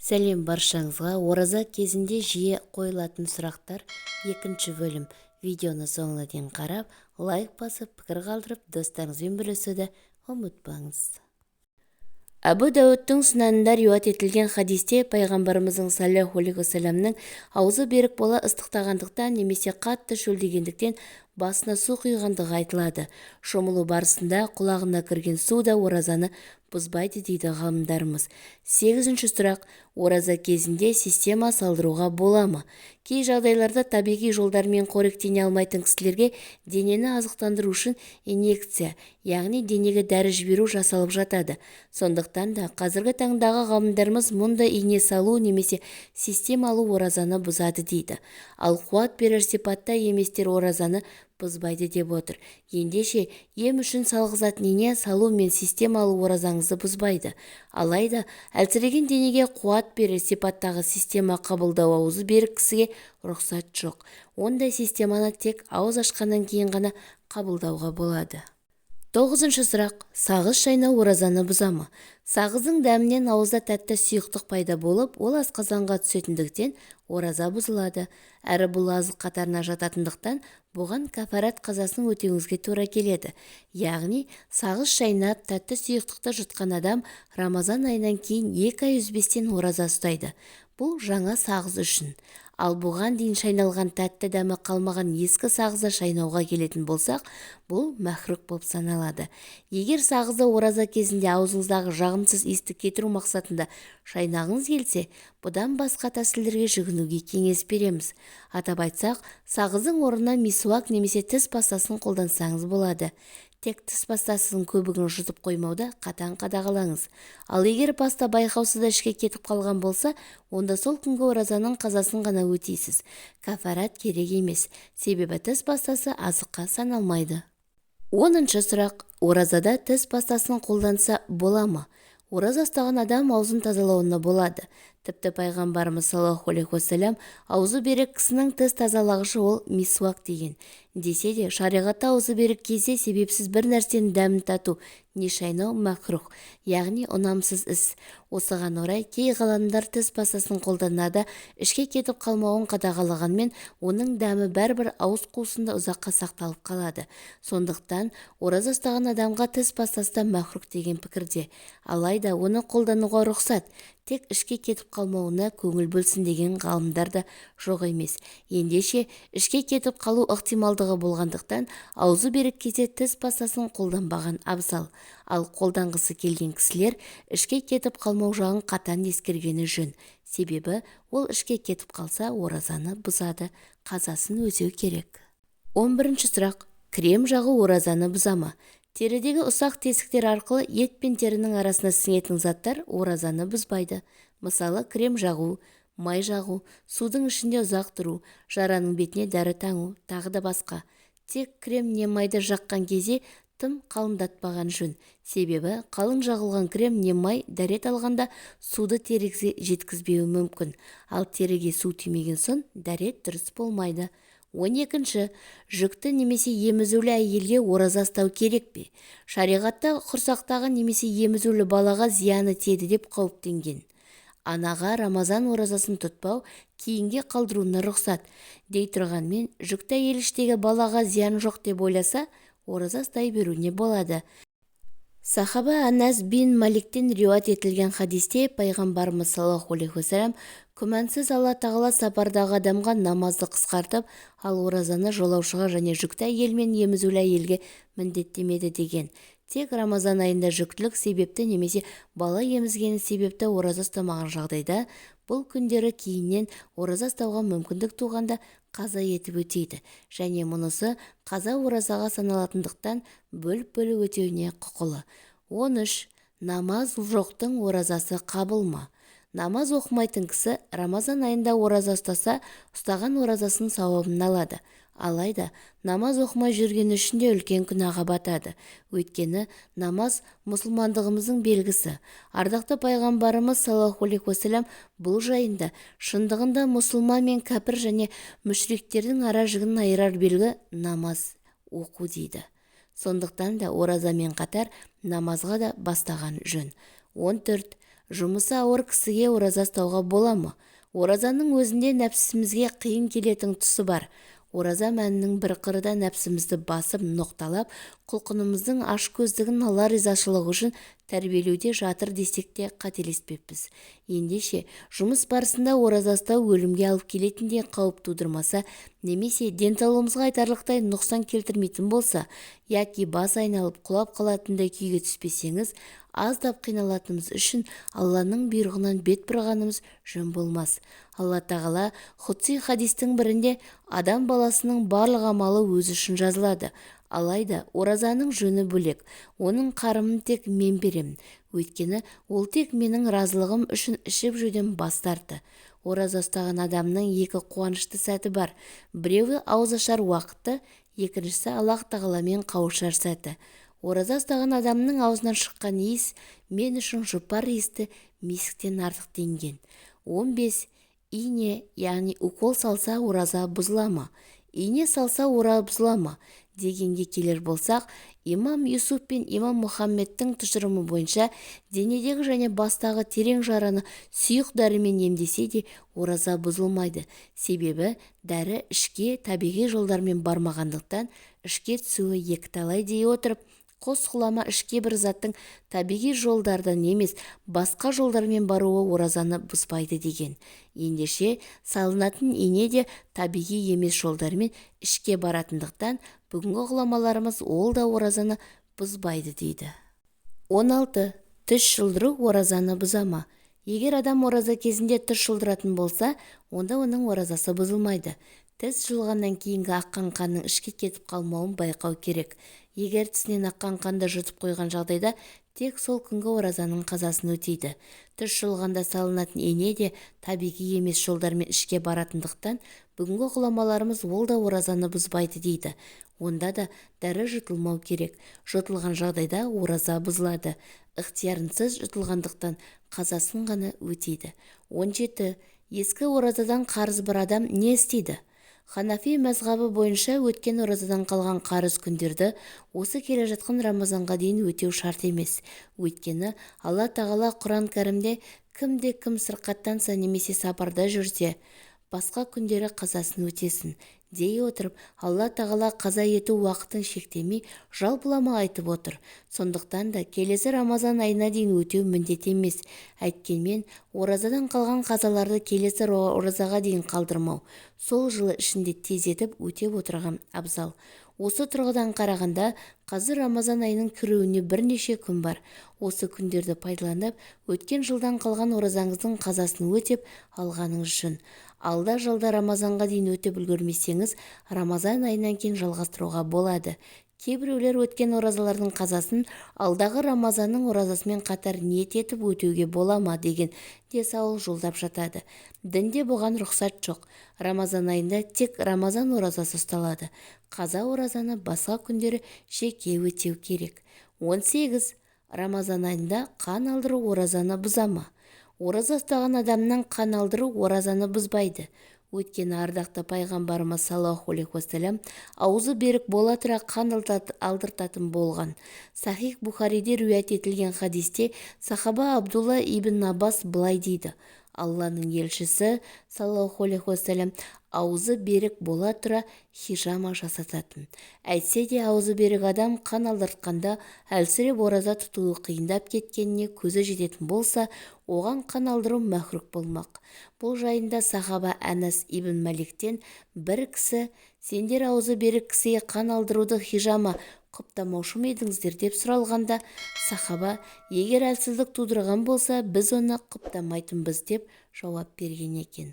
Сәлем баршаңызға. Ораза кезінде жиі қойылатын сұрақтар екінші бөлім. Видеоны соңына дейін қарап, лайк басып, пікір қалдырып, достарыңызбен бөлісуді ұмытпаңыз. Әбу Дәуудтың сунанында риуат етілген хадисте пайғамбарымыздың саллаллаху алейхи уассаламның аузы берік бола ыстықтағандықтан немесе қатты шөлдегендіктен басына су құйғандығы айтылады. Шомылу барысында құлағына кірген су да оразаны бұзбайды дейді ғалымдарымыз. 8-ші сұрақ: ораза кезінде система салдыруға бола ма? Кей жағдайларда табиғи жолдармен қоректене алмайтын кісілерге денені азықтандыру үшін инъекция, яғни денеге дәрі жіберу жасалып жатады. Сондықтан да қазіргі таңдағы ғалымдарымыз мұндай ине салу немесе система алу оразаны бұзады дейді. Ал қуат берер сипатта еместер оразаны бұзбайды деп отыр. Ендеше ем үшін салғызатын ине салу мен система алу оразаңызды бұзбайды. Алайда әлсіреген денеге қуат берер сипаттағы система қабылдау аузы берік кісіге рұқсат жоқ. Ондай системаны тек ауыз ашқаннан кейін ғана қабылдауға болады. 9-ші сұрақ: сағыз шайнау оразаны бұза ма? Сағыздың дәмінен ауызда тәтті сұйықтық пайда болып, ол асқазанға түсетіндіктен ораза бұзылады. Әрі бұл азық қатарына жататындықтан бұған кафарат қазасын өтеуіңізге тура келеді. Яғни сағыз шайнап тәтті сұйықтықты жұтқан адам Рамазан айынан кейін 2 ай үзбестен ораза ұстайды. Бұл жаңа сағыз үшін. Ал бұған дейін шайналған тәтті дәмі қалмаған ескі сағызды шайнауға келетін болсақ, бұл мәхрух болып саналады. Егер сағызды ораза кезінде аузыңыздағы жағымсыз иісті кетіру мақсатында шайнағыңыз келсе, бұдан басқа тәсілдерге жүгінуге кеңес береміз. Атап айтсақ, сағыздың орнына мисуак немесе тіс пастасын қолдансаңыз болады. Тек тіс пастасының көбігін жұтып қоймауда қатаң қадағалаңыз. Ал егер паста байқаусызда ішке кетіп қалған болса, онда сол күнгі оразаның қазасын ғана өтейсіз. Кафарат керек емес, себебі тіс пастасы азыққа саналмайды. 10-ші сұрақ: оразада тіс пастасын қолданса бола ма? Ораза ұстаған адам аузын тазалауына болады. Тіпті пайғамбарымыз саллаллаху алейхи уассалам аузы берік кісінің тіс тазалағышы ол мисуак деген. Десе де шариғатта аузы берік кезде себепсіз бір нәрсенің дәмін тату не шайнау мәкрух, яғни ұнамсыз іс. Осыған орай кей ғалымдар тіс пастасын қолданады, ішке кетіп қалмауын қадағалағанмен оның дәмі бәрібір ауыз қуысында ұзаққа сақталып қалады. Сондықтан ораза ұстаған адамға тіс пастасы мәкрух деген пікірде. Алайда оны қолдануға рұқсат, тек ішке кетіп қалмауына көңіл бөлсін деген ғалымдар да жоқ емес. Ендеше ішке кетіп қалу ықтималдығы болғандықтан аузы берік кезде тіс пастасын қолданбаған абзал. Ал қолданғысы келген кісілер ішке кетіп қалмау жағын қатаң ескергені жөн. Себебі ол ішке кетіп қалса оразаны бұзады, қазасын өтеу керек. 11-ші сұрақ: крем жағу оразаны бұза ма? Терідегі ұсақ тесіктер арқылы ет пен терінің арасына сіңетін заттар оразаны бұзбайды. Мысалы, крем жағу, май жағу, судың ішінде ұзақ тұру, жараның бетіне дәрі таңу, тағы да басқа. Тек крем не майды жаққан кезде тым қалыңдатпаған жөн. Себебі қалың жағылған крем не май дәрет алғанда суды теріге жеткізбеуі мүмкін. Ал теріге су тимеген соң дәрет дұрыс болмайды. 12-ші: жүкті немесе емізулі әйелге ораза ұстау керек пе? Шариғатта құрсақтағы немесе емізулі балаға зияны тиеді деп қауіптенген. Анаға Рамазан оразасын тұтпау кейінге қалдыруына рұқсат дей тұрғанмен, жүкті әйел іштегі балаға зиян жоқ деп ойласа, ораза ұстай беруіне болады. Сахаба Анас бин Маликтен риуат етілген хадисте пайғамбарымыз саллаллаху алейхи уассалам күмәнсіз Алла тағала сапардағы адамға намазды қысқартып, ал оразаны жолаушыға және жүкті әйел мен емізулі әйелге міндеттемеді деген. Тек Рамазан айында жүктілік себепті немесе бала емізгені себепті ораза ұстамаған жағдайда бұл күндері кейіннен ораза ұстауға мүмкіндік туғанда қаза етіп өтейді, және мұнысы қаза оразаға саналатындықтан бөліп өтеуіне құқылы. 13. Намаз жоқтың оразасы қабыл ма? Намаз оқымайтын кісі Рамазан айында ораза ұстаса, ұстаған оразасын сауабын алады. Алайда намаз оқымай жүргені үшін де үлкен күнәға батады. Өйткені намаз мұсылмандығымыздың белгісі. Ардақты пайғамбарымыз саллаллаху алейхи уассалам бұл жайында шындығында мұсылман мен кәпір және мүшриктердің ара жігін айырар белгі намаз оқу дейді. Сондықтан да оразамен қатар намазға да бастаған жөн. 14. Жұмысы ауыр кісіге ораза ұстауға бола ма? Оразаның өзінде нәпсімізге қиын келетін тұсы бар. Ораза мәнінің бір қыры да нәпсімізді басып, ноқталап, құлқынымыздың аш көздігін Алла ризашылығы үшін тәрбиелеуде жатыр десек те қателеспеппіз. Ендеше, жұмыс барысында ораза ұстау өлімге алып келетіндей қауіп тудырмаса, немесе денсаулығымызға айтарлықтай нұқсан келтірмейтін болса, яки бас айналып құлап қалатындай күйге түспесеңіз, аздап қиналатынымыз үшін Алланың бұйрығынан бет бұрғанымыз жөн болмас. Алла тағала Құдси хадистің бірінде адам баласының барлық амалы өзі үшін жазылады. Алайда оразаның жөні бөлек, оның қарымын тек мен беремін. Өйткені ол тек менің разылығым үшін ішіп жеуден бас тартты. Ораза ұстаған адамның екі қуанышты сәті бар. Біреуі ауыз ашар уақыты, екіншісі Аллах тағаламен қауышар сәті. Ораза ұстаған адамның аузынан шыққан иіс мен үшін жұпар иісті мисіктен артық денген. 15. Ине, яғни укол салса ораза бұзыла ма? Ине салса ораза бұзыла ма? Дегенге келер болсақ, имам Юсуф пен имам Мұхаммедтің тұжырымы бойынша денедегі және бастағы терең жараны сұйық дәрімен емдесе де ораза бұзылмайды. Себебі дәрі ішке табиғи жолдармен бармағандықтан ішке түсуі екіталай дей отырып, қос құлама ішке бір заттың табиғи жолдардан емес, басқа жолдармен баруы оразаны бұзбайды деген. Ендеше салынатын ине де табиғи емес жолдармен ішке баратындықтан бүгінгі ғұламаларымыз ол да оразаны бұзбайды дейді. 16. Тіс жұлдыру оразаны бұза ма? Егер адам ораза кезінде тіс жұлдыратын болса, онда оның оразасы бұзылмайды. Тіс жұлғаннан кейінгі аққан қанның ішке кетіп қалмауын байқау керек. Егер тісінен аққан қанды жұтып қойған жағдайда тек сол күнгі оразаның қазасын өтейді. Тіс жұлғанда салынатын ине де табиғи емес жолдармен ішке баратындықтан бүгінгі ғұламаларымыз ол да оразаны бұзбайды дейді. Онда да дәрі жұтылмау керек. Жұтылған жағдайда ораза бұзылады. Ықтиярынсыз жұтылғандықтан қазасын ғана өтейді. 17. Ескі оразадан қарыз бар адам не істейді? Ханафи мәзһабы бойынша өткен оразадан қалған қарыз күндерді осы келе жатқан Рамазанға дейін өтеу шарт емес. Өйткені Алла тағала Құран кәрімде кімде-кім сырқаттанса немесе сапарда жүрсе, басқа күндері қазасын өтесін дей отырып, Алла тағала қаза ету уақытын шектемей жалпылама айтып отыр. Сондықтан да келесі Рамазан айына дейін өтеу міндет емес. Әйткенмен, оразадан қалған қазаларды келесі оразаға дейін қалдырмау, сол жылы ішінде тездетіп өтеп отырған абзал. Осы тұрғыдан қарағанда, қазір Рамазан айының кіруіне бірнеше күн бар. Осы күндерді пайдаланып, өткен жылдан қалған оразаңыздың қазасын өтеп алғаныңыз үшін. Алда жылда Рамазанға дейін өтіп үлгермесеңіз, Рамазан айынан кейін жалғастыруға болады. Кейбіреулер өткен оразалардың қазасын алдағы Рамазанның оразасымен қатар ниет етіп өтеуге бола ма деген сауал жолдап жатады. Дінде бұған рұқсат жоқ. Рамазан айында тек Рамазан оразасы ұсталады. Қаза оразаны басқа күндері жеке өтеу керек. 18. Рамазан айында қан алдыру оразаны бұза ма? Ораза ұстаған адамнан қан алдыру оразаны бұзбайды. Өйткені ардақты пайғамбарымыз саллаллаху алейхи уассалам аузы берік бола тұра қан алдыртатын болған. Сахих Бухариде рүят етілген хадисте сахаба Абдулла ибн Аббас былай дейді: Алланың елшісі саллаллаху алейхи уассалам аузы берік бола тұра хижама жасататын. Әйтсе де аузы берік адам қан алдыртқанда әлсіреп ораза тұтуы қиындап кеткеніне көзі жететін болса, оған қан алдыру мәхрух болмақ. Бұл жайында сахаба Әнәс ибн Маликтен бір кісі: сендер аузы берік кісіге қан алдыруды хижама құптамаушы ма едіңіздер деп сұралғанда, сахаба: егер әлсіздік тудырған болса, біз оны құптамайтынбыз деп жауап берген екен.